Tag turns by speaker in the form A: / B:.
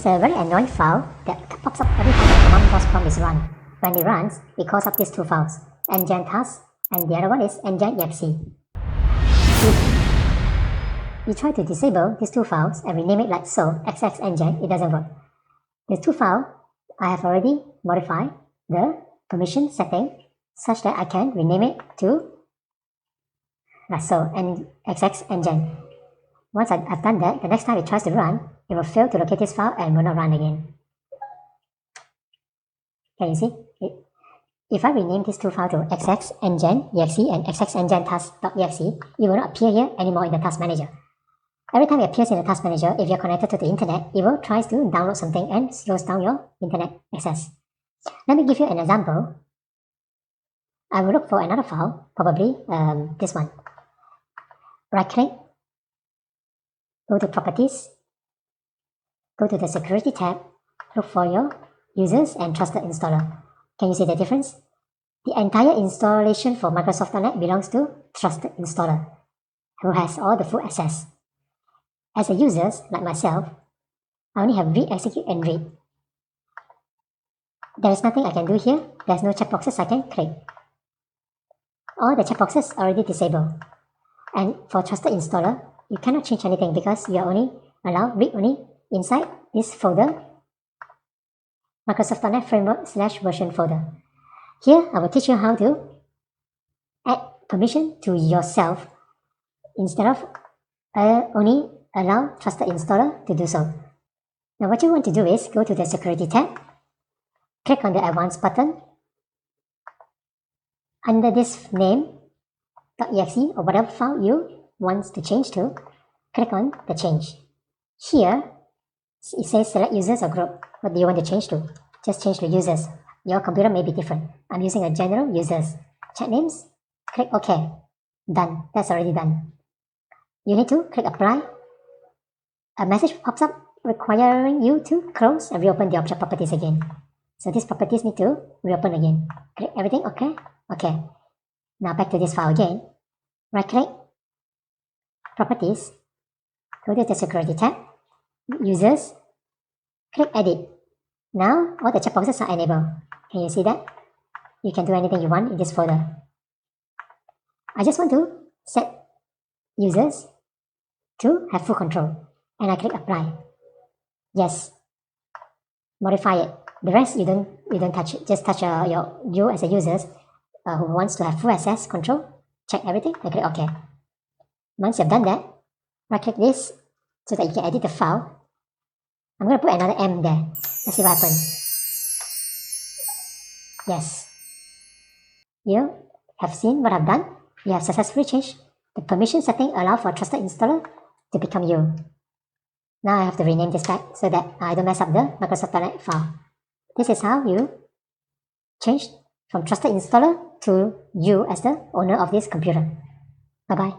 A: There's a very annoying file that pops up every time the command pause prompt is run. When it runs, it calls up these two files, Ngen and Ngentask, and the other one is Ngen.exe. If you try to disable these two files and rename it like so, xxngen, it doesn't work. These two files, I have already modified the permission setting such that I can rename it to like so, and xxngen. Once I've done that, the next time it tries to run, it will fail to locate this file and will not run again. Can you see? If I rename these two files to xxngen.exe and xxngentask.exe, it will not appear here anymore in the task manager. Every time it appears in the task manager, if you're connected to the internet, it will try to download something and slows down your internet access. Let me give you an example. I will look for another file, probably this one. Right click, go to Properties, go to the Security tab, look for your Users and Trusted Installer. Can you see the difference? The entire installation for Microsoft.NET belongs to Trusted Installer, who has all the full access. As a user, like myself, I only have read, execute, and read. There is nothing I can do here. There's no checkboxes I can click. All the checkboxes are already disabled. And for Trusted Installer, you cannot change anything because you are only allowed read only inside this folder, Microsoft.NET Framework/version folder. Here, I will teach you how to add permission to yourself instead of only allow Trusted Installer to do so. Now what you want to do is go to the Security tab, click on the Advanced button. Under this name, .exe or whatever file you want to change to, click on the change. Here, it says select users or group. What do you want to change to? Just change to users. Your computer may be different. I'm using a general users. Chat names, click OK. Done. That's already done. You need to click apply. A message pops up requiring you to close and reopen the object properties again. So these properties need to reopen again. Click everything OK. OK. Now back to this file again. Right click, Properties, go to the Security tab, Users, click Edit. Now all the checkboxes are enabled. Can you see that? You can do anything you want in this folder. I just want to set users to have full control, and I click Apply. Yes. Modify it. The rest you don't touch it. Just touch you as a user who wants to have full access control. Check everything and click OK. Once you've done that, right click this so that you can edit the file. I'm going to put another M there. Let's see what happens. Yes. You have seen what I've done. You have successfully changed the permission setting allow for Trusted Installer to become you. Now I have to rename this back so that I don't mess up the Microsoft.NET file. This is how you change from Trusted Installer to you as the owner of this computer. Bye-bye.